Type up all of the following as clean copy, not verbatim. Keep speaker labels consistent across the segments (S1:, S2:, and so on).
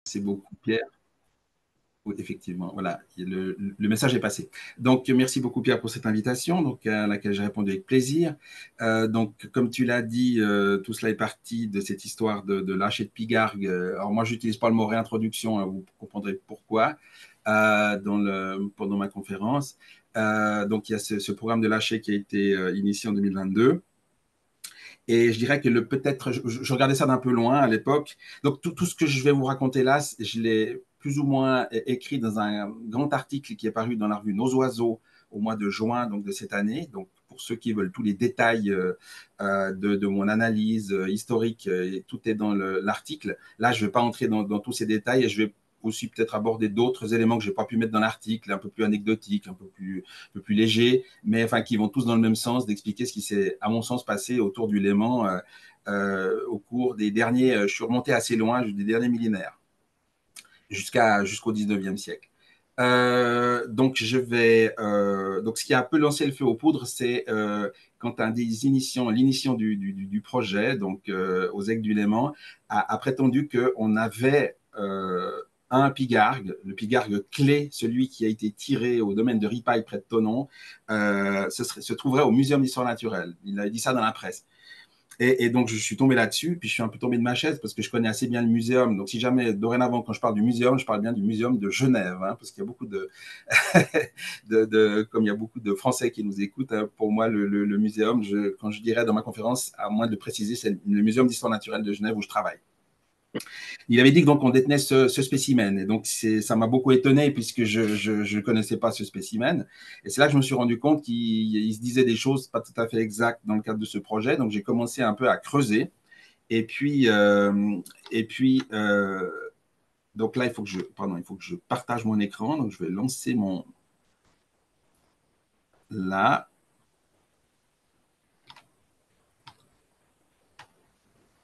S1: Merci beaucoup, Pierre. Oui, effectivement, voilà, le message est passé. Donc, merci beaucoup, Pierre, pour cette invitation, donc, à laquelle j'ai répondu avec plaisir. Donc, comme tu l'as dit, tout cela est parti de cette histoire de lâcher de Pigargue. Alors, moi, je n'utilise pas le mot réintroduction, hein, vous comprendrez pourquoi, pendant ma conférence. Donc, il y a ce programme de lâcher qui a été initié en 2022. Et je dirais que peut-être, je regardais ça d'un peu loin à l'époque. Donc, tout ce que je vais vous raconter là, je l'ai plus ou moins écrit dans un grand article qui est paru dans la revue Nos Oiseaux au mois de juin donc, de cette année. Donc, pour ceux qui veulent tous les détails de mon analyse historique, tout est dans l'article. Là, je ne vais pas entrer dans tous ces détails et je vais aussi peut-être aborder d'autres éléments que je n'ai pas pu mettre dans l'article, un peu plus anecdotiques, un peu plus légers, mais enfin qui vont tous dans le même sens, d'expliquer ce qui s'est, à mon sens, passé autour du Léman au cours des derniers, je suis remonté assez loin, des derniers millénaires, jusqu'au 19e siècle. Donc, donc, ce qui a un peu lancé le feu aux poudres, c'est quand l'initiant du projet, donc aux Aigues du Léman, a prétendu qu'on avait un pigargue, le pigargue clé, celui qui a été tiré au domaine de Ripaille près de Thonon, se trouverait au Muséum d'histoire naturelle. Il a dit ça dans la presse. Et donc, je suis tombé là-dessus, puis je suis un peu tombé de ma chaise parce que je connais assez bien le muséum. Donc, si jamais, dorénavant, quand je parle du muséum, je parle bien du muséum de Genève, hein, parce qu'il y a beaucoup comme il y a beaucoup de Français qui nous écoutent, hein, pour moi, le muséum, quand je dirais dans ma conférence, à moins de le préciser, c'est le muséum d'histoire naturelle de Genève où je travaille. Il avait dit que donc on détenait ce spécimen. Et donc, ça m'a beaucoup étonné puisque je ne connaissais pas ce spécimen. Et c'est là que je me suis rendu compte qu'il se disait des choses pas tout à fait exactes dans le cadre de ce projet. Donc, j'ai commencé un peu à creuser. Et puis, donc là, il faut que je partage mon écran. Donc, je vais lancer mon. Là.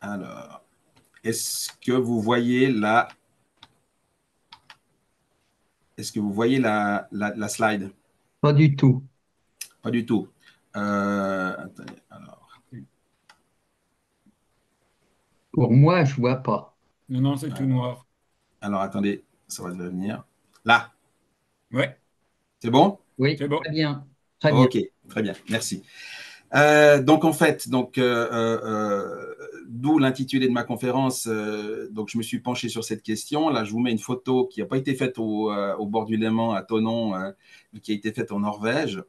S1: Alors, est-ce que vous voyez la. Est-ce que vous voyez la slide?
S2: Pas du tout.
S1: Pas du tout. Attendez, alors.
S2: Pour moi, je vois pas.
S3: Non, non, c'est tout noir.
S1: Alors, attendez, ça va devenir. Là,
S3: Ouais,
S1: c'est bon?
S2: Oui,
S3: c'est bon.
S2: très bien. Très bien.
S1: Ok, très bien, merci. Donc, en fait, d'où l'intitulé de ma conférence. Donc, je me suis penché sur cette question. Là, je vous mets une photo qui n'a pas été faite au bord du Léman, à Thonon, mais qui a été faite en Norvège.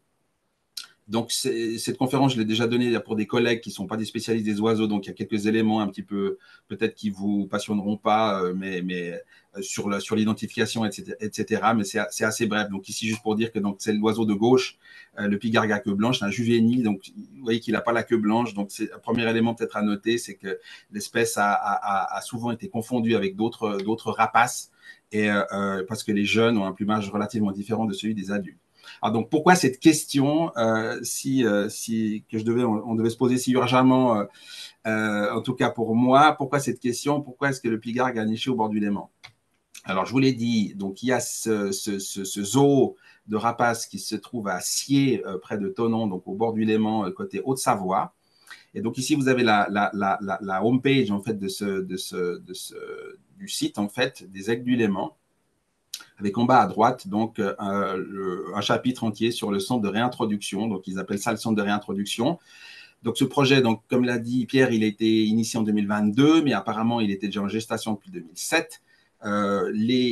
S1: Donc, cette conférence, je l'ai déjà donnée pour des collègues qui ne sont pas des spécialistes des oiseaux. Donc, il y a quelques éléments un petit peu, peut-être, qui ne vous passionneront pas, mais sur l'identification, etc. Mais c'est assez bref. Donc, ici, juste pour dire que c'est l'oiseau de gauche, le pigargue à queue blanche, un juvénile. Donc, vous voyez qu'il n'a pas la queue blanche. Donc, c'est un premier élément peut-être à noter, c'est que l'espèce a souvent été confondue avec d'autres rapaces, parce que les jeunes ont un plumage relativement différent de celui des adultes. Alors donc, pourquoi cette question, que on devait se poser si urgemment, en tout cas pour moi, pourquoi cette question? Pourquoi est-ce que le pigargue a niché au bord du Léman? Alors, je vous l'ai dit, donc il y a ce zoo de rapaces qui se trouve à Sciez, près de Thonon, donc au bord du Léman, côté Haute-Savoie. Et donc ici, vous avez la homepage en fait du site en fait des Aigues du Léman, avec en bas à droite donc un chapitre entier sur le centre de réintroduction. Donc ils appellent ça le centre de réintroduction. Donc ce projet, donc comme l'a dit Pierre, il a été initié en 2022, mais apparemment il était déjà en gestation depuis 2007. Les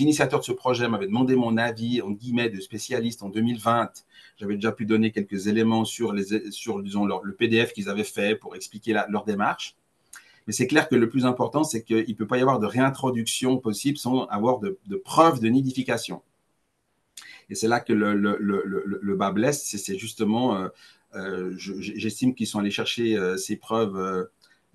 S1: initiateurs de ce projet m'avaient demandé mon avis en guillemets de spécialiste en 2020. J'avais déjà pu donner quelques éléments sur disons, le PDF qu'ils avaient fait pour expliquer leur démarche. Mais c'est clair que le plus important, c'est qu'il ne peut pas y avoir de réintroduction possible sans avoir de preuves de nidification. Et c'est là que le bas blesse, c'est justement, j'estime qu'ils sont allés chercher ces preuves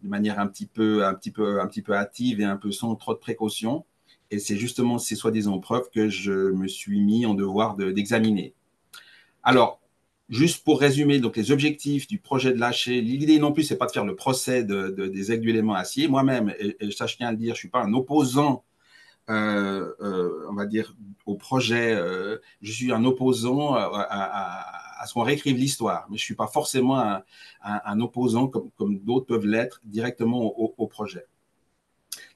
S1: de manière un petit peu hâtive et un peu sans trop de précaution. Et c'est justement ces soi-disant preuves que je me suis mis en devoir d'examiner. Alors, juste pour résumer, donc les objectifs du projet de lâcher, l'idée non plus, c'est pas de faire le procès des aigues du Léman acier. Moi-même, et je tiens à le dire, je suis pas un opposant, on va dire, au projet. Je suis un opposant à ce qu'on réécrive l'histoire, mais je suis pas forcément un opposant comme d'autres peuvent l'être directement au projet.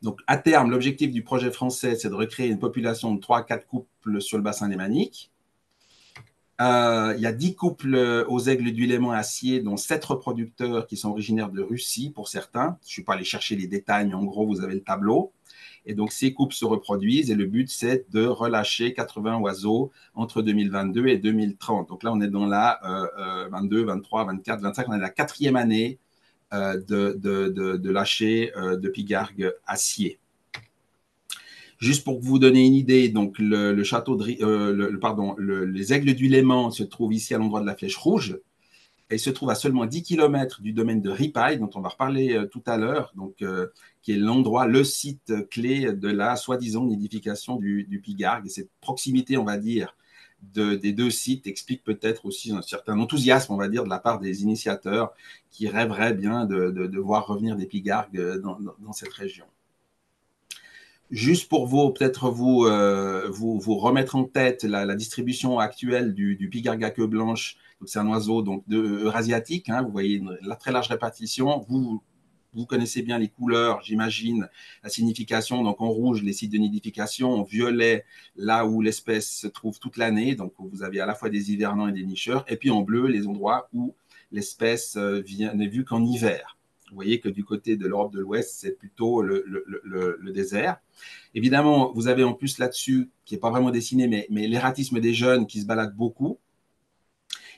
S1: Donc, à terme, l'objectif du projet français, c'est de recréer une population de 3 à 4 couples sur le bassin lémanique. Il y a 10 couples aux aigles du Léman acier, dont 7 reproducteurs qui sont originaires de Russie pour certains. Je ne suis pas allé chercher les détails, mais en gros, vous avez le tableau. Et donc, ces couples se reproduisent et le but, c'est de relâcher 80 oiseaux entre 2022 et 2030. Donc là, on est dans la 22, 23, 24, 25. On est dans la 4e année de lâcher de pigargues acier. Juste pour vous donner une idée, donc le château de, les aigles du Léman se trouvent ici à l'endroit de la Flèche Rouge et se trouve à seulement 10 km du domaine de Ripaille, dont on va reparler tout à l'heure, qui est l'endroit, le site clé de la soi-disant nidification du pigargue. Et cette proximité, on va dire, des deux sites explique peut-être aussi un certain enthousiasme, on va dire, de la part des initiateurs qui rêveraient bien de voir revenir des pigargues dans cette région. Juste pour peut-être vous remettre en tête la distribution actuelle du pigargue à queue blanche. C'est un oiseau donc eurasiatique. Hein, vous voyez la très large répartition. Vous connaissez bien les couleurs, j'imagine, la signification. Donc en rouge, les sites de nidification. En violet, là où l'espèce se trouve toute l'année. Donc vous avez à la fois des hivernants et des nicheurs. Et puis en bleu, les endroits où l'espèce n'est vue qu'en hiver. Vous voyez que du côté de l'Europe de l'Ouest, c'est plutôt le désert. Évidemment, vous avez en plus là-dessus, qui n'est pas vraiment dessiné, mais l'ératisme des jeunes qui se baladent beaucoup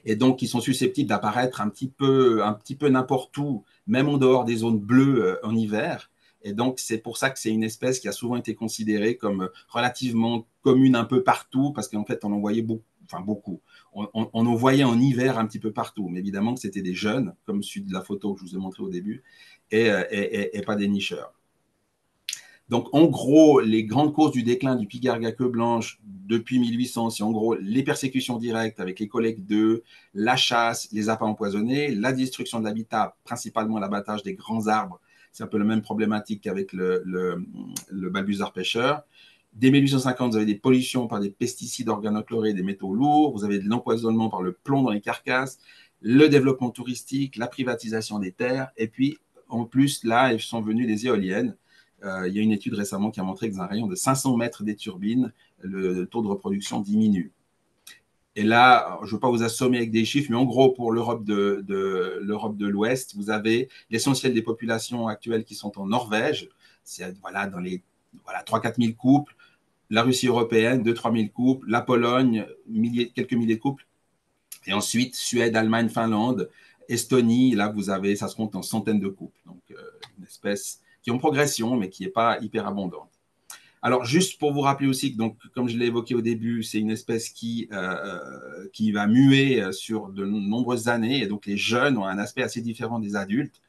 S1: et donc qui sont susceptibles d'apparaître un petit peu n'importe où, même en dehors des zones bleues en hiver. Et donc, c'est pour ça que c'est une espèce qui a souvent été considérée comme relativement commune un peu partout, parce qu'en fait, on en voyait beaucoup. On en voyait en hiver un petit peu partout, mais évidemment que c'était des jeunes, comme celui de la photo que je vous ai montré au début, et pas des nicheurs. Donc, en gros, les grandes causes du déclin du pigargue à queue blanche depuis 1800, c'est en gros les persécutions directes avec les collègues d'œufs, la chasse, les appâts empoisonnés, la destruction de l'habitat, principalement l'abattage des grands arbres. C'est un peu la même problématique qu'avec le balbuzard pêcheur. Dès 1850, vous avez des pollutions par des pesticides organochlorés, des métaux lourds. Vous avez de l'empoisonnement par le plomb dans les carcasses, le développement touristique, la privatisation des terres. Et puis, en plus, là, sont venues les éoliennes. Il y a une étude récemment qui a montré que dans un rayon de 500 mètres des turbines, le taux de reproduction diminue. Et là, je ne veux pas vous assommer avec des chiffres, mais en gros, pour l'Europe de l'Ouest, vous avez l'essentiel des populations actuelles qui sont en Norvège. C'est dans les 3-4 000 couples. La Russie européenne, 2-3 000 couples. La Pologne, quelques milliers de couples. Et ensuite, Suède, Allemagne, Finlande, Estonie. Là, ça se compte en centaines de couples. Donc, une espèce qui est en progression, mais qui n'est pas hyper abondante. Alors, juste pour vous rappeler aussi que, donc, comme je l'ai évoqué au début, c'est une espèce qui va muer sur de nombreuses années. Et donc, les jeunes ont un aspect assez différent des adultes.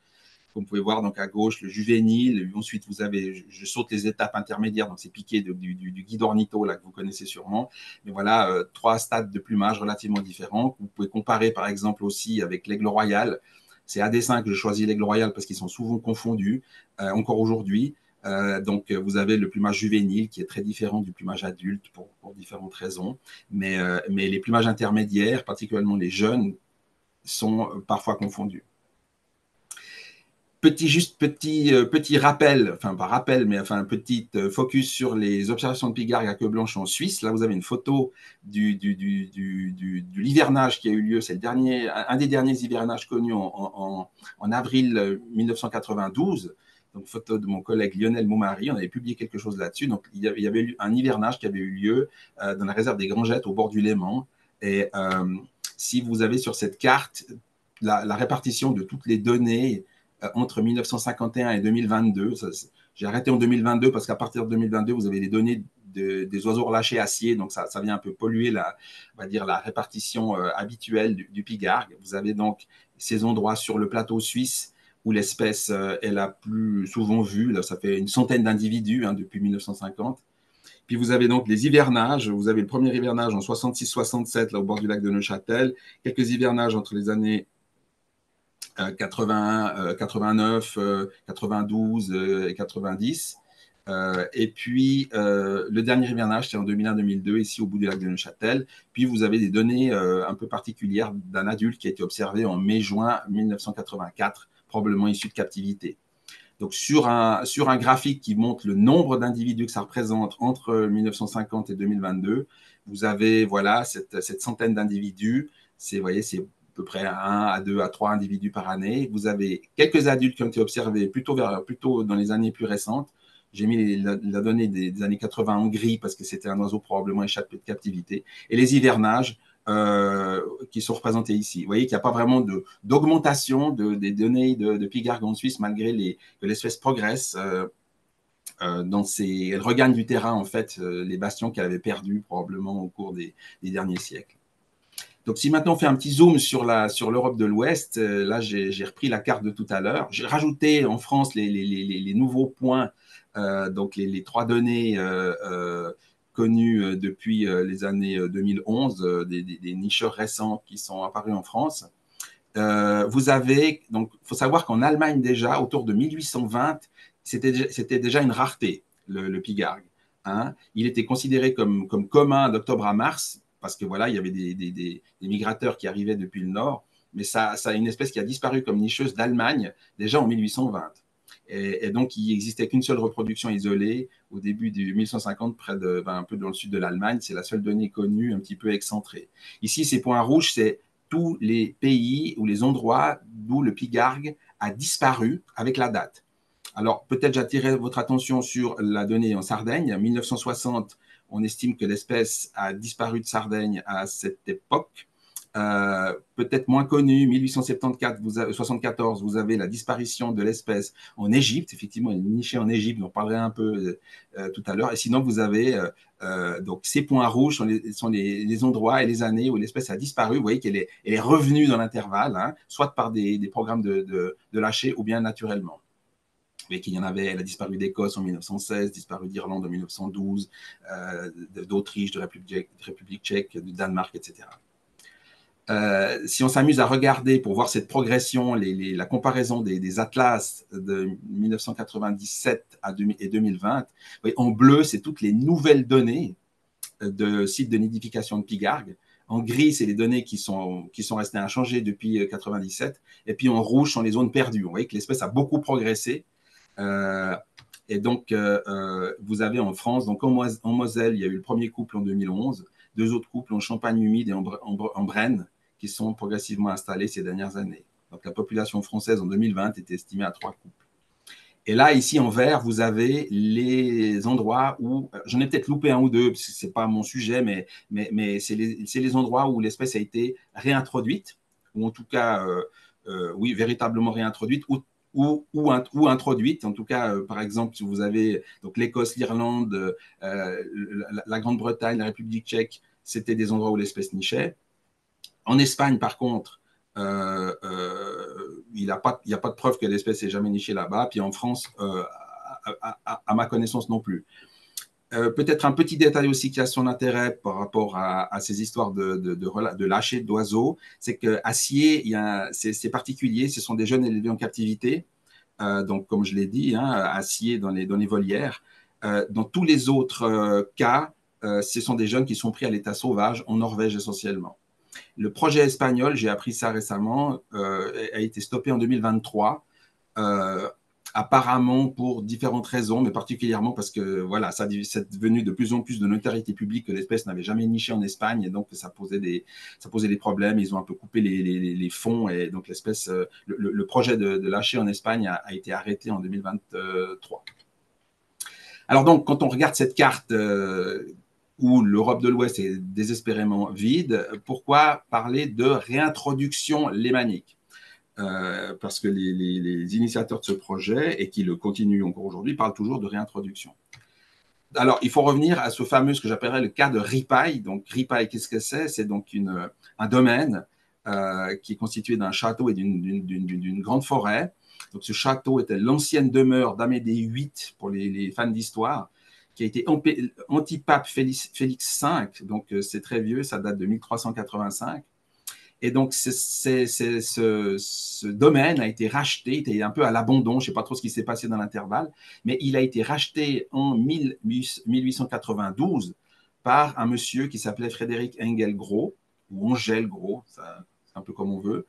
S1: Comme vous pouvez voir, donc à gauche, le juvénile. Ensuite, vous avez, je saute les étapes intermédiaires, donc c'est piqué du guide ornitho, là, que vous connaissez sûrement. Mais voilà, 3 stades de plumage relativement différents. Vous pouvez comparer, par exemple, aussi avec l'aigle royal. C'est à dessein que je choisis l'aigle royal parce qu'ils sont souvent confondus, encore aujourd'hui. Donc, vous avez le plumage juvénile qui est très différent du plumage adulte pour différentes raisons. Mais les plumages intermédiaires, particulièrement les jeunes, sont parfois confondus. Petit rappel, enfin pas rappel, mais enfin un petit focus sur les observations de pigargue à queue blanche en Suisse. Là, vous avez une photo de l'hivernage qui a eu lieu. C'est un des derniers hivernages connus en avril 1992. Donc, photo de mon collègue Lionel Moumari. On avait publié quelque chose là-dessus. Donc, il y avait eu un hivernage qui avait eu lieu dans la réserve des Grangettes au bord du Léman. Et si vous avez sur cette carte la répartition de toutes les données entre 1951 et 2022. J'ai arrêté en 2022 parce qu'à partir de 2022, vous avez les données des oiseaux relâchés acier, donc ça vient un peu polluer la répartition habituelle du pigargue. Vous avez donc ces endroits sur le plateau suisse où l'espèce est la plus souvent vue. Là, ça fait une centaine d'individus depuis 1950. Puis vous avez donc les hivernages. Vous avez le premier hivernage en 66-67, là au bord du lac de Neuchâtel. Quelques hivernages entre les années 81, 89, 92 et 90. Et puis, le dernier hivernage, c'est en 2001-2002, ici au bout du lac de Neuchâtel. Puis, vous avez des données un peu particulières d'un adulte qui a été observé en mai-juin 1984, probablement issu de captivité. Donc, sur un graphique qui montre le nombre d'individus que ça représente entre 1950 et 2022, vous avez voilà, cette centaine d'individus. Vous voyez, c'est à peu près 1 à 2 à 3 individus par année. Vous avez quelques adultes qui ont été observés plutôt dans les années plus récentes. J'ai mis la donnée des années 80 en gris parce que c'était un oiseau probablement échappé de captivité. Et les hivernages qui sont représentés ici. Vous voyez qu'il n'y a pas vraiment d'augmentation des données de pigargue en Suisse malgré que l'espèce progresse. Elle regagne du terrain, en fait, les bastions qu'elle avait perdus probablement au cours des derniers siècles. Donc, si maintenant on fait un petit zoom sur l'Europe de l'Ouest, là, j'ai repris la carte de tout à l'heure. J'ai rajouté en France les nouveaux points, donc les 3 données connues depuis les années 2011, des nicheurs récents qui sont apparus en France. Vous avez, donc, il faut savoir qu'en Allemagne déjà, autour de 1820, c'était déjà une rareté, le pigargue. Hein. Il était considéré comme commun d'octobre à mars, parce que voilà, il y avait des migrateurs qui arrivaient depuis le nord, mais ça a une espèce qui a disparu comme nicheuse d'Allemagne déjà en 1820. Et donc, il n'existait qu'une seule reproduction isolée au début du 1150, un peu dans le sud de l'Allemagne. C'est la seule donnée connue, un petit peu excentrée. Ici, ces points rouges, c'est tous les pays ou les endroits d'où le pigargue a disparu avec la date. Alors, peut-être j'attirerai votre attention sur la donnée en Sardaigne. En 1960, on estime que l'espèce a disparu de Sardaigne à cette époque. Peut-être moins connu, 1874, vous avez la disparition de l'espèce en Égypte. Effectivement, elle est nichée en Égypte, on en parlerait un peu tout à l'heure. Et sinon, vous avez donc ces points rouges sont les endroits et les années où l'espèce a disparu. Vous voyez qu'elle est revenue dans l'intervalle, hein, soit par des programmes de lâcher ou bien naturellement. Vous voyez qu'il y en avait, elle a disparu d'Écosse en 1916, disparu d'Irlande en 1912, d'Autriche, de République tchèque, du Danemark, etc. Si on s'amuse à regarder pour voir cette progression, la comparaison des atlas de 1997 et 2020, en bleu, c'est toutes les nouvelles données de sites de nidification de pigargue. En gris, c'est les données qui sont restées inchangées depuis 1997. Et puis en rouge sont les zones perdues. Vous voyez que l'espèce a beaucoup progressé. Et donc, vous avez en France, donc en Moselle, il y a eu le premier couple en 2011, 2 autres couples en Champagne humide et en Brenne, qui sont progressivement installés ces dernières années. Donc, la population française en 2020 était estimée à 3 couples. Et là, ici, en vert, vous avez les endroits où, j'en ai peut-être loupé 1 ou 2, parce que ce n'est pas mon sujet, mais c'est les endroits où l'espèce a été réintroduite, ou en tout cas, oui, véritablement réintroduite, ou introduite. En tout cas, par exemple, si vous avez l'Écosse, l'Irlande, la Grande-Bretagne, la République tchèque, c'était des endroits où l'espèce nichait. En Espagne, par contre, il n'y a pas de preuve que l'espèce ait jamais niché là-bas. Puis en France, à ma connaissance non plus. Peut-être un petit détail aussi qui a son intérêt par rapport à ces histoires de lâcher d'oiseaux, c'est qu'à Sciez, c'est particulier, ce sont des jeunes élevés en captivité, donc comme je l'ai dit, hein, à Sciez dans les volières. Dans tous les autres cas, ce sont des jeunes qui sont pris à l'état sauvage, en Norvège essentiellement. Le projet espagnol, j'ai appris ça récemment, a été stoppé en 2023, apparemment pour différentes raisons, mais particulièrement parce que voilà, c'est devenu de plus en plus de notoriété publique que l'espèce n'avait jamais niché en Espagne, et donc ça posait des problèmes. Ils ont un peu coupé les fonds, et donc l'espèce, le projet de lâcher en Espagne a été arrêté en 2023. Alors donc, quand on regarde cette carte où l'Europe de l'Ouest est désespérément vide, pourquoi parler de réintroduction lémanique ? Parce que les initiateurs de ce projet, et qui le continuent encore aujourd'hui, parlent toujours de réintroduction. Alors, il faut revenir à ce fameux, ce que j'appellerais le cas de Ripaille. Donc, Ripaille, qu'est-ce que c'est ? C'est donc un domaine qui est constitué d'un château et d'une grande forêt. Donc, ce château était l'ancienne demeure d'Amédée VIII, pour les fans d'histoire, qui a été antipape Félix V. Donc, c'est très vieux, ça date de 1385. Et donc, ce domaine a été racheté, il était un peu à l'abandon, je ne sais pas trop ce qui s'est passé dans l'intervalle, mais il a été racheté en 1892 par un monsieur qui s'appelait Frédéric Engel Gros, ou Angel Gros, c'est un peu comme on veut.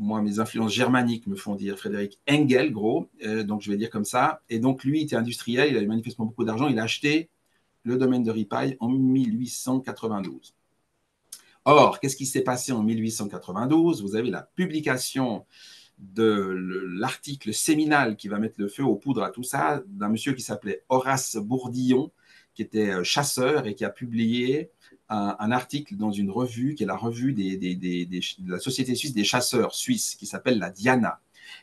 S1: moi, mes influences germaniques me font dire Frédéric Engel, gros, donc je vais dire comme ça. Et donc, lui, il était industriel, il avait manifestement beaucoup d'argent, il a acheté le domaine de Ripaille en 1892. Or, qu'est-ce qui s'est passé en 1892? Vous avez la publication de l'article séminal qui va mettre le feu aux poudres à tout ça, d'un monsieur qui s'appelait Horace Bourdillon, qui était chasseur et qui a publié un article dans une revue qui est la revue de la Société suisse des chasseurs suisses, qui s'appelle la Diana.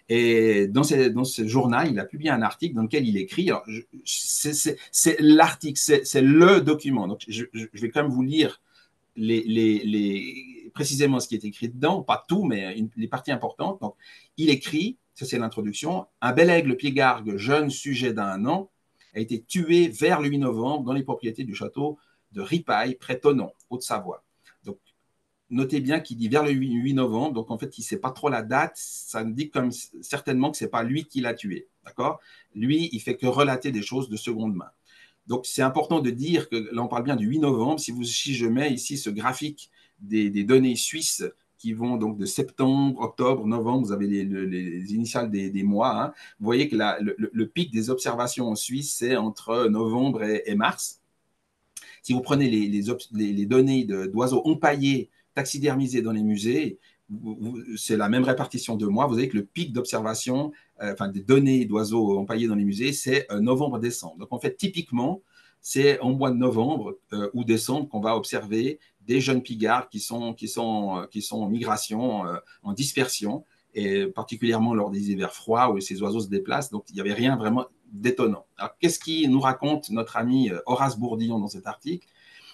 S1: Et dans ce journal, il a publié un article dans lequel il écrit, c'est l'article, c'est le document. Donc, je vais quand même vous lire précisément ce qui est écrit dedans, pas tout, mais les parties importantes. Donc, il écrit, ça c'est l'introduction, un bel aigle piégargue, jeune sujet d'1 an, a été tué vers le 8 novembre dans les propriétés du château de Ripaille, près Thonon, Haute-Savoie. Donc, notez bien qu'il dit vers le 8 novembre, donc en fait, il ne sait pas trop la date, ça me dit comme certainement que ce n'est pas lui qui l'a tué, d'accord? Lui, il fait que relater des choses de seconde main. Donc, c'est important de dire que là, on parle bien du 8 novembre. Si je mets ici ce graphique des données suisses qui vont donc de septembre, octobre, novembre, vous avez les initiales des mois. Hein. Vous voyez que le pic des observations en Suisse, c'est entre novembre et mars. Si vous prenez les données d'oiseaux empaillés, taxidermisés dans les musées, c'est la même répartition de mois. Vous voyez que le pic d'observation, des données d'oiseaux empaillés dans les musées, c'est novembre-décembre. Donc, en fait, typiquement, c'est en mois de novembre ou décembre qu'on va observer des jeunes pigards qui sont en migration, en dispersion, et particulièrement lors des hivers froids où ces oiseaux se déplacent. Donc, il n'y avait rien vraiment d'étonnant. Alors, qu'est-ce qui nous raconte notre ami Horace Bourdillon dans cet article?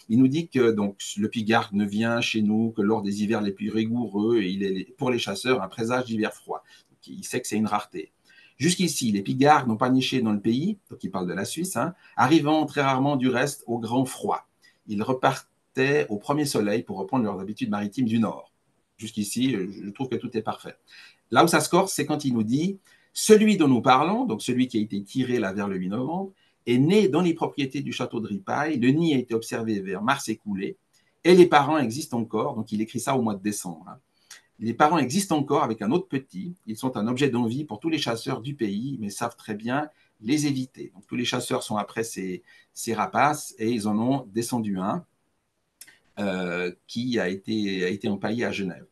S1: Il nous dit que donc, le pigargue ne vient chez nous que lors des hivers les plus rigoureux et il est pour les chasseurs un présage d'hiver froid. Donc, il sait que c'est une rareté. Jusqu'ici, les pigargues n'ont pas niché dans le pays, donc il parle de la Suisse, hein, arrivant très rarement du reste au grand froid. Ils repartaient au premier soleil pour reprendre leurs habitudes maritimes du nord. Jusqu'ici, je trouve que tout est parfait. Là où ça se corse, c'est quand il nous dit « Celui dont nous parlons, donc celui qui a été tiré là vers le 8 novembre, est né dans les propriétés du château de Ripaille. Le nid a été observé vers mars écoulé et les parents existent encore. » Donc, il écrit ça au mois de décembre. Hein. Les parents existent encore avec un autre petit. Ils sont un objet d'envie pour tous les chasseurs du pays, mais savent très bien les éviter. Donc, tous les chasseurs sont après ces rapaces et ils en ont descendu un qui a été empaillé à Genève.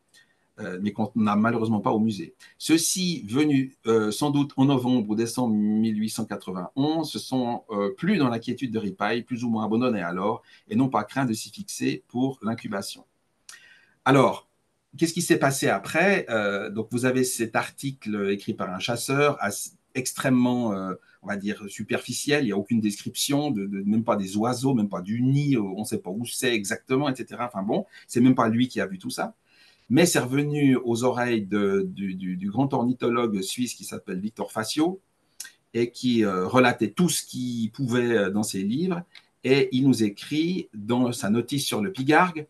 S1: Mais qu'on n'a malheureusement pas au musée. Ceux-ci, venus sans doute en novembre ou décembre 1891, se sont plus dans la quiétude de Ripaille, plus ou moins abandonnés alors, et n'ont pas craint de s'y fixer pour l'incubation. Alors, qu'est-ce qui s'est passé après? Donc, vous avez cet article écrit par un chasseur, extrêmement, on va dire, superficiel. Il n'y a aucune description, même pas des oiseaux, même pas du nid, on ne sait pas où c'est exactement, etc. Enfin bon, c'est même pas lui qui a vu tout ça. Mais c'est revenu aux oreilles du grand ornithologue suisse qui s'appelle Victor Facio et qui relatait tout ce qu'il pouvait dans ses livres. Et il nous écrit dans sa notice sur le pigargue,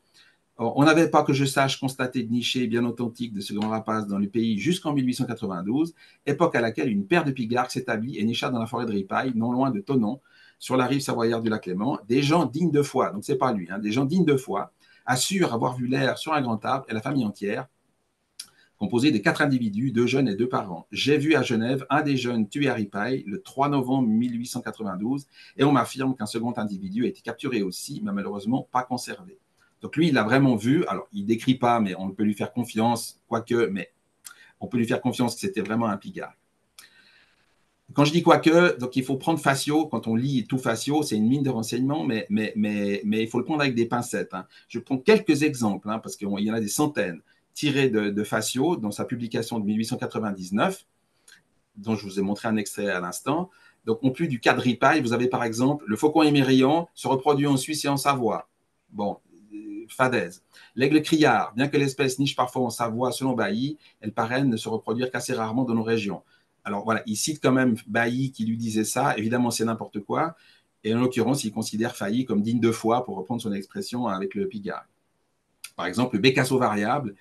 S1: on n'avait pas que je sache constaté de nichés bien authentiques de ce grand rapace dans le pays jusqu'en 1892, époque à laquelle une paire de pigargues s'établit et nicha dans la forêt de Ripaille, non loin de Thonon, sur la rive savoyarde du lac Léman. Des gens dignes de foi, donc c'est pas lui, hein, des gens dignes de foi, assure avoir vu l'air sur un grand arbre et la famille entière, composée de 4 individus, 2 jeunes et 2 parents. J'ai vu à Genève un des jeunes tué à Ripaille le 3 novembre 1892 et on m'affirme qu'un second individu a été capturé aussi, mais malheureusement pas conservé. Donc lui, il l'a vraiment vu. Alors, il ne décrit pas, mais on peut lui faire confiance, quoique, mais on peut lui faire confiance que c'était vraiment un pigargue. Quand je dis quoique, donc il faut prendre Facio, quand on lit tout Facio, c'est une mine de renseignements, mais il faut le prendre avec des pincettes. Hein. Je prends quelques exemples, hein, parce qu'il y en a des centaines, tirés de Facio dans sa publication de 1899, dont je vous ai montré un extrait à l'instant. Donc, en plus du cas de Ripaille, vous avez par exemple le faucon émerillon se reproduit en Suisse et en Savoie. Bon, fadaise. L'aigle criard, bien que l'espèce niche parfois en Savoie selon Bailly, elle paraît ne se reproduire qu'assez rarement dans nos régions. Alors voilà, il cite quand même Bailly qui lui disait ça. Évidemment, c'est n'importe quoi. Et en l'occurrence, il considère Failly comme digne de foi, pour reprendre son expression avec le pigargue. Par exemple, le bécasseau variable,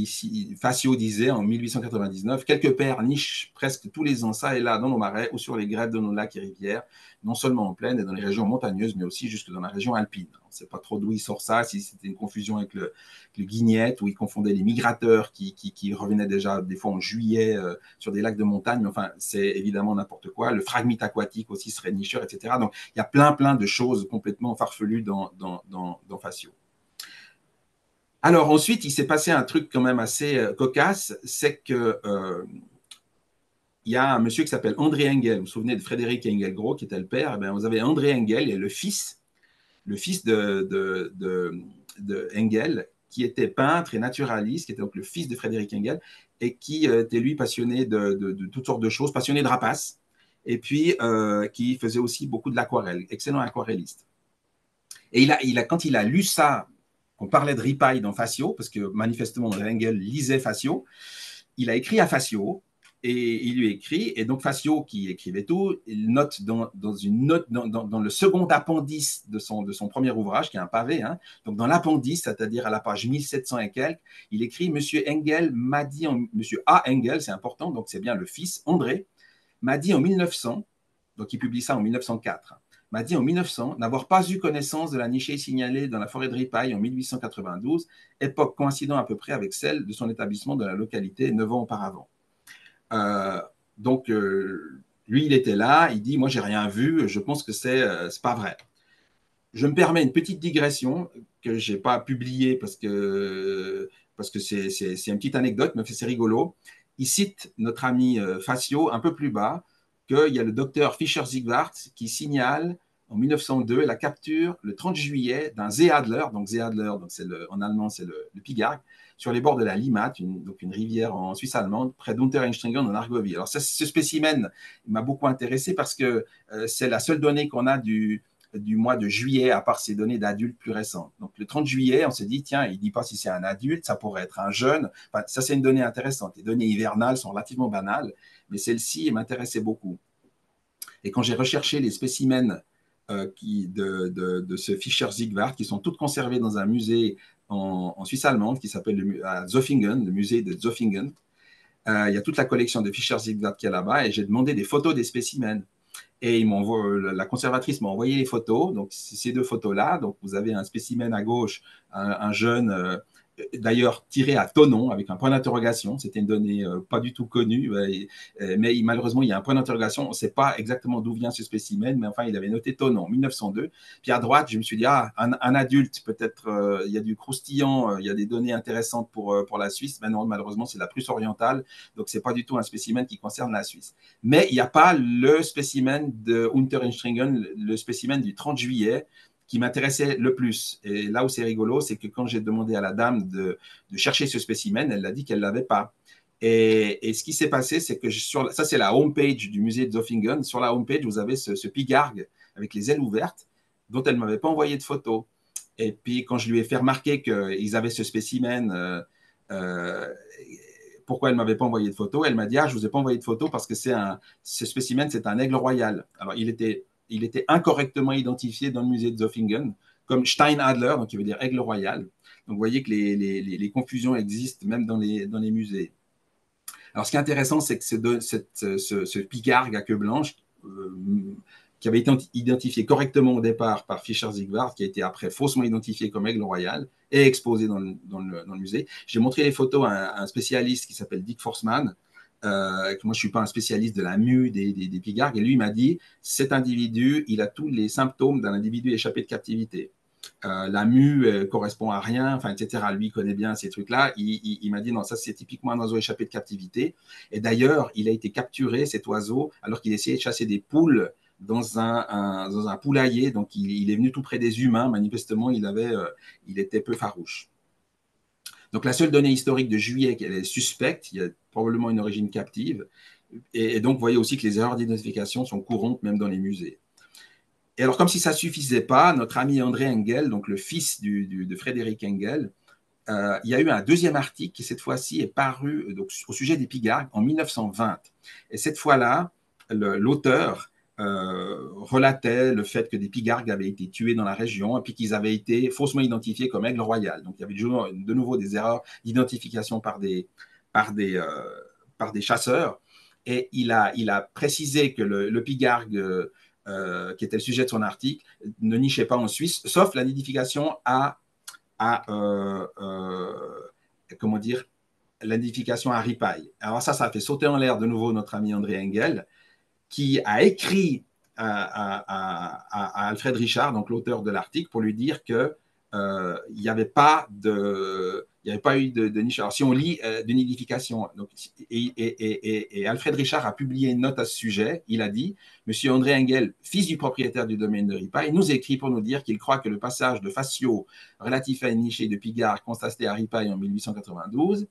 S1: ici, Facio disait en 1899, quelques pères nichent presque tous les ans, ça et là, dans nos marais ou sur les grèves de nos lacs et rivières, non seulement en plaine et dans les régions montagneuses, mais aussi jusque dans la région alpine. On ne sait pas trop d'où il sort ça, si c'était une confusion avec le guignette, où il confondait les migrateurs qui revenaient déjà des fois en juillet sur des lacs de montagne, mais enfin, c'est évidemment n'importe quoi. Le phragmite aquatique aussi serait nicheur, etc. Donc, il y a plein de choses complètement farfelues dans Facio. Alors ensuite, il s'est passé un truc quand même assez cocasse, c'est que il y a un monsieur qui s'appelle André Engel. Vous vous souvenez de Frédéric Engelgros, qui était le père. Eh bien, vous avez André Engel et le fils de Engel, qui était peintre et naturaliste, qui était donc le fils de Frédéric Engel, et qui était lui passionné de toutes sortes de choses, passionné de rapaces, et puis qui faisait aussi beaucoup de l'aquarelle, excellent aquarelliste. Et quand il a lu ça, on parlait de ripaille dans Facio, parce que manifestement Engel lisait Facio, il a écrit à Facio, et il lui écrit, et donc Facio, qui écrivait tout, il note dans le second appendice de son premier ouvrage, qui est un pavé, hein, donc dans l'appendice, c'est-à-dire à la page 1700 et quelques, il écrit « Monsieur Engel m'a dit, Monsieur A. Engel, c'est important, donc c'est bien le fils, André, m'a dit en 1900, donc il publie ça en 1904, m'a dit en 1900 n'avoir pas eu connaissance de la nichée signalée dans la forêt de Ripaille en 1892, époque coïncidant à peu près avec celle de son établissement dans la localité 9 ans auparavant. » Donc, lui, il était là, il dit « Moi, j'ai rien vu, je pense que c'est pas vrai. » Je me permets une petite digression que je n'ai pas publiée parce que c'est une petite anecdote, mais c'est rigolo. Il cite notre ami Facio un peu plus bas qu'il y a le docteur Fischer-Zigwart qui signale en 1902 la capture le 30 juillet d'un Seeadler, donc Seeadler, donc en allemand c'est le pigargue, sur les bords de la Limmat, donc une rivière en Suisse allemande, près d'Untereinstringen en Argovie. Alors ce spécimen m'a beaucoup intéressé parce que c'est la seule donnée qu'on a du mois de juillet, à part ces données d'adultes plus récentes. Donc, le 30 juillet, on s'est dit, tiens, il ne dit pas si c'est un adulte, ça pourrait être un jeune. Enfin, ça, c'est une donnée intéressante. Les données hivernales sont relativement banales, mais celle-ci m'intéressait beaucoup. Et quand j'ai recherché les spécimens de ce Fischer-Zigwart, qui sont toutes conservées dans un musée en Suisse allemande, qui s'appelle à Zofingen, le musée de Zofingen, il y a toute la collection de Fischer-Zigwart qui est là-bas, et j'ai demandé des photos des spécimens. Et la conservatrice m'a envoyé les photos, donc ces deux photos-là. Donc vous avez un spécimen à gauche, un jeune, d'ailleurs tiré à Thonon avec un point d'interrogation. C'était une donnée pas du tout connue, mais malheureusement il y a un point d'interrogation. On ne sait pas exactement d'où vient ce spécimen, mais enfin il avait noté Thonon 1902. Puis à droite, je me suis dit un adulte, peut-être il y a du croustillant, il y a des données intéressantes pour la Suisse. Mais non, malheureusement c'est la Prusse orientale, donc c'est pas du tout un spécimen qui concerne la Suisse. Mais il n'y a pas le spécimen de Untereinstringen, le spécimen du 30 juillet, qui m'intéressait le plus. Et là où c'est rigolo, c'est que quand j'ai demandé à la dame de chercher ce spécimen, elle a dit qu'elle ne l'avait pas. Et ce qui s'est passé, c'est que ça, c'est la homepage du musée de Zofingen. Sur la homepage, vous avez ce pigargue avec les ailes ouvertes, dont elle ne m'avait pas envoyé de photo. Et puis, quand je lui ai fait remarquer qu'ils avaient ce spécimen, pourquoi elle ne m'avait pas envoyé de photo, elle m'a dit je ne vous ai pas envoyé de photo parce que ce spécimen, c'est un aigle royal. Alors, il était incorrectement identifié dans le musée de Zofingen comme Steinadler, donc qui veut dire aigle royal. Donc, vous voyez que les confusions existent même dans les musées. Alors, ce qui est intéressant, c'est que ce pigargue à queue blanche, qui avait été identifié correctement au départ par Fischer-Zigwart, qui a été après faussement identifié comme aigle royal et exposé dans le musée. J'ai montré les photos à un spécialiste qui s'appelle Dick Forsman. Moi, je ne suis pas un spécialiste de la mue des pigargues, et lui m'a dit cet individu, il a tous les symptômes d'un individu échappé de captivité. La mue correspond à rien, enfin, etc. Lui, il connaît bien ces trucs-là. Il m'a dit non, ça, c'est typiquement un oiseau échappé de captivité. Et d'ailleurs, il a été capturé, cet oiseau, alors qu'il essayait de chasser des poules dans un poulailler. Donc, il est venu tout près des humains. Manifestement, il était peu farouche. Donc, la seule donnée historique de juillet qu'elle est suspecte, il y a probablement une origine captive. Et donc, vous voyez aussi que les erreurs d'identification sont courantes même dans les musées. Et alors, comme si ça ne suffisait pas, notre ami André Engel, donc le fils de Frédéric Engel, il y a eu un deuxième article qui, cette fois-ci, est paru donc, au sujet des pigargues en 1920. Et cette fois-là, l'auteur relatait le fait que des pigargues avaient été tués dans la région et puis qu'ils avaient été faussement identifiés comme aigles royales. Donc, il y avait de nouveau des erreurs d'identification par des, par des chasseurs. Et il a précisé que le pigargue, qui était le sujet de son article, ne nichait pas en Suisse, sauf la nidification comment dire, la nidification à ripaille. Alors ça a fait sauter en l'air de nouveau notre ami André Engel, qui a écrit à Alfred Richard, donc l'auteur de l'article, pour lui dire que il n'y avait pas eu de niche. Alors, si on lit de nidification, donc, et Alfred Richard a publié une note à ce sujet, il a dit « Monsieur André Engel, fils du propriétaire du domaine de Ripaille, nous écrit pour nous dire qu'il croit que le passage de Facio relatif à une nichée de Pigard constaté à Ripaille en 1892,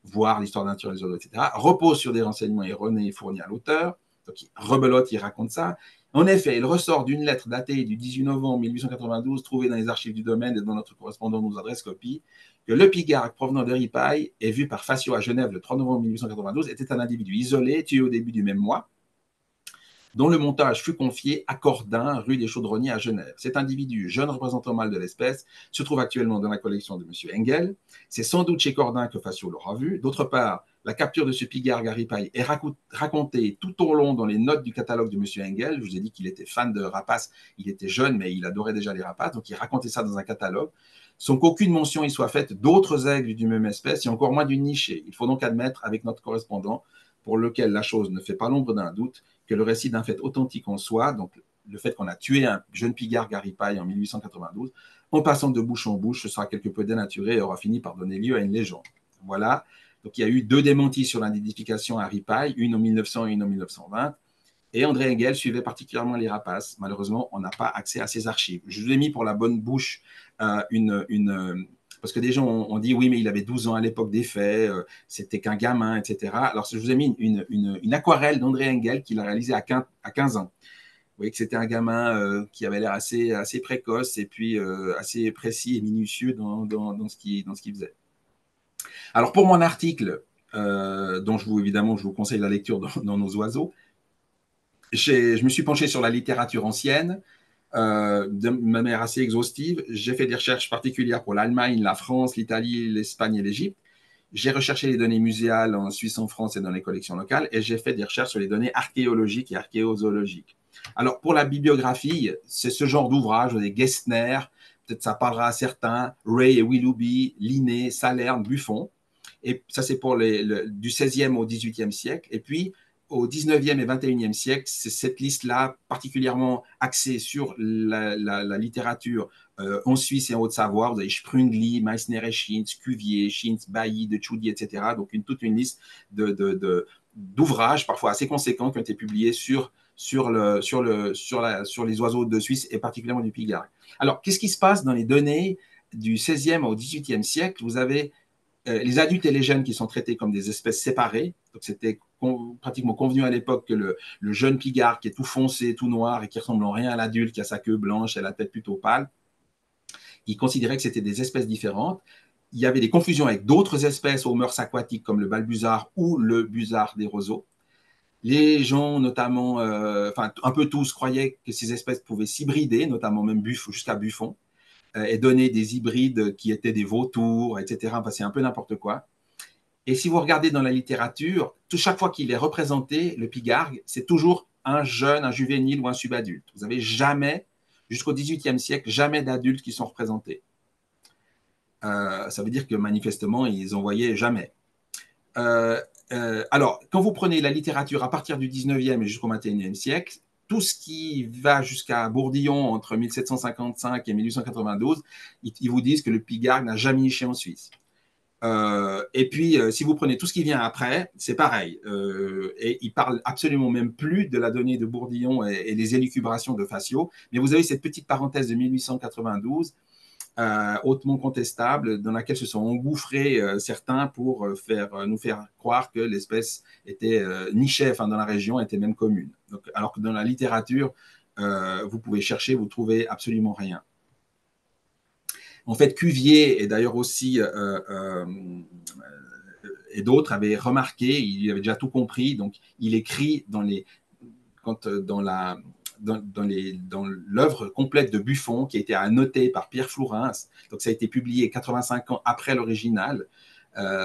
S1: voire l'histoire naturelle des oiseaux, etc., repose sur des renseignements erronés fournis à l'auteur. » Donc, rebelote, il raconte ça. En effet, il ressort d'une lettre datée du 18 novembre 1892, trouvée dans les archives du domaine et dont notre correspondant nous adresse copie, que le pigargue provenant de Ripaille et vu par Facio à Genève le 3 novembre 1892 était un individu isolé, tué au début du même mois, dont le montage fut confié à Cordin, rue des Chaudronniers à Genève. Cet individu, jeune représentant mâle de l'espèce, se trouve actuellement dans la collection de M. Engel. C'est sans doute chez Cordin que Facio l'aura vu. D'autre part, la capture de ce pigargue à Ripaille est racontée tout au long dans les notes du catalogue de M. Engel. Je vous ai dit qu'il était fan de rapaces. Il était jeune, mais il adorait déjà les rapaces. Donc, il racontait ça dans un catalogue. Sans qu'aucune mention y soit faite d'autres aigles d'une même espèce et encore moins d'une nichée. Il faut donc admettre avec notre correspondant, pour lequel la chose ne fait pas l'ombre d'un doute, que le récit d'un fait authentique en soi, donc le fait qu'on a tué un jeune pigargue à Ripaille en 1892, en passant de bouche en bouche, ce sera quelque peu dénaturé et aura fini par donner lieu à une légende. Voilà. Donc il y a eu 2 démentis sur l'identification à Ripaille, une en 1900 et une en 1920. Et André Engel suivait particulièrement les rapaces. Malheureusement, on n'a pas accès à ces archives. Je vous ai mis pour la bonne bouche parce que des gens ont dit oui, mais il avait 12 ans à l'époque des faits, c'était qu'un gamin, etc. Alors, je vous ai mis une aquarelle d'André Engel qu'il a réalisée à 15 ans. Vous voyez que c'était un gamin qui avait l'air assez précoce et puis assez précis et minutieux dans ce qu'il faisait. Alors, pour mon article, dont évidemment, je vous conseille la lecture dans Nos oiseaux, je me suis penché sur la littérature ancienne de manière assez exhaustive. J'ai fait des recherches particulières pour l'Allemagne, la France, l'Italie, l'Espagne et l'Égypte. J'ai recherché les données muséales en Suisse, en France et dans les collections locales et j'ai fait des recherches sur les données archéologiques et archéozoologiques. Alors, pour la bibliographie, c'est ce genre d'ouvrage, des Gessner, peut-être ça parlera à certains, Ray et Willoughby, Linné, Salerne, Buffon. Et ça, c'est pour du 16e au 18e siècle. Et puis, au 19e et 21e siècle, c'est cette liste-là particulièrement axée sur la littérature en Suisse et en Haute-Savoie. Vous avez Sprüngli, Meissner et Schintz, Cuvier, Schintz, Bailly, de Tchoudi, etc. Donc, toute une liste d'ouvrages parfois assez conséquents qui ont été publiés sur les oiseaux de Suisse et particulièrement du pigargue. Alors, qu'est-ce qui se passe dans les données du 16e au 18e siècle? Vous avez les adultes et les jeunes qui sont traités comme des espèces séparées. Donc, c'était pratiquement convenu à l'époque que le jeune pigargue qui est tout foncé, tout noir et qui ressemble en rien à l'adulte, qui a sa queue blanche et la tête plutôt pâle, ils considéraient que c'était des espèces différentes. Il y avait des confusions avec d'autres espèces aux mœurs aquatiques comme le balbuzard ou le busard des roseaux. Les gens, notamment, un peu tous, croyaient que ces espèces pouvaient s'hybrider, notamment même jusqu'à Buffon, et donner des hybrides qui étaient des vautours, etc. Enfin, c'est un peu n'importe quoi. Et si vous regardez dans la littérature, chaque fois qu'il est représenté, le pigargue, c'est toujours un jeune, un juvénile ou un subadulte. Vous n'avez jamais, jusqu'au XVIIIe siècle, jamais d'adultes qui sont représentés. Ça veut dire que manifestement, ils n'en voyaient jamais. Alors, quand vous prenez la littérature à partir du 19e et jusqu'au 21e siècle, tout ce qui va jusqu'à Bourdillon entre 1755 et 1892, ils vous disent que le pigargue n'a jamais niché en Suisse. Et puis, si vous prenez tout ce qui vient après, c'est pareil. Et ils parlent absolument même plus de la donnée de Bourdillon et des élucubrations de Facio. Mais vous avez cette petite parenthèse de 1892, hautement contestable, dans laquelle se sont engouffrés certains pour nous faire croire que l'espèce était nichée, enfin dans la région, était même commune. Donc, alors que dans la littérature, vous pouvez chercher, vous ne trouvez absolument rien. En fait, Cuvier et d'ailleurs aussi et d'autres avaient remarqué, il avait déjà tout compris, donc il écrit dans l'œuvre complète de Buffon, qui a été annotée par Pierre Flourens, donc ça a été publié 85 ans après l'original,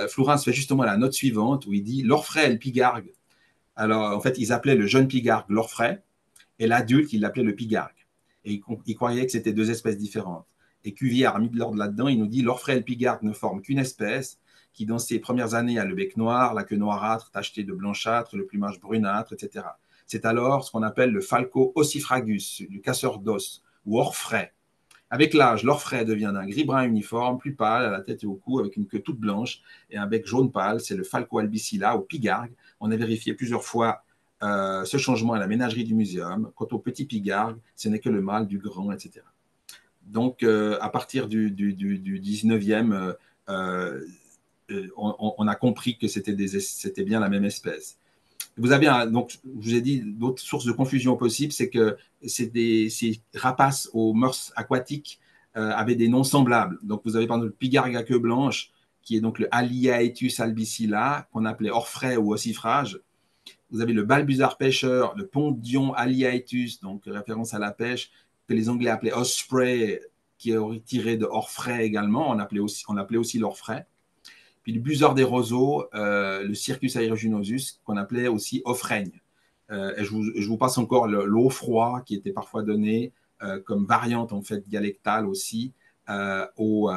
S1: Flourens fait justement la note suivante où il dit « L'orfraie et le pigargue ». Alors, en fait, ils appelaient le jeune pigargue l'orfraie et l'adulte, ils l'appelaient le pigargue. Et ils croyaient que c'était deux espèces différentes. Et Cuvier a mis de l'ordre là-dedans, il nous dit « L'orfraie et le pigargue ne forment qu'une espèce qui, dans ses premières années, a le bec noir, la queue noirâtre, tachetée de blanchâtre, le plumage brunâtre, etc. » C'est alors ce qu'on appelle le falco ossifragus, du casseur d'os, ou orfraie. Avec l'âge, l'orfraie devient d'un gris-brun uniforme, plus pâle, à la tête et au cou, avec une queue toute blanche et un bec jaune pâle. C'est le falco albicilla, ou pigargue. On a vérifié plusieurs fois ce changement à la ménagerie du muséum. Quant au petit pigargue, ce n'est que le mâle du grand, etc. Donc, à partir du 19e, on a compris que c'était bien la même espèce. Vous avez donc, je vous ai dit, d'autres sources de confusion possibles, c'est que ces rapaces aux mœurs aquatiques avaient des noms semblables. Donc, vous avez par exemple le pigargue à queue blanche, qui est donc le Alliaetus albicilla, qu'on appelait orfraie ou ossifrage. Vous avez le balbuzard pêcheur, le pondion Alliaetus, donc référence à la pêche, que les Anglais appelaient osprey, qui est tiré de orfraie également. On l'appelait aussi l'orfraie. Puis le busard des roseaux, le Circus aeruginosus, qu'on appelait aussi offraigne. Et je vous passe encore l'eau froid, qui était parfois donné comme variante en fait dialectale aussi au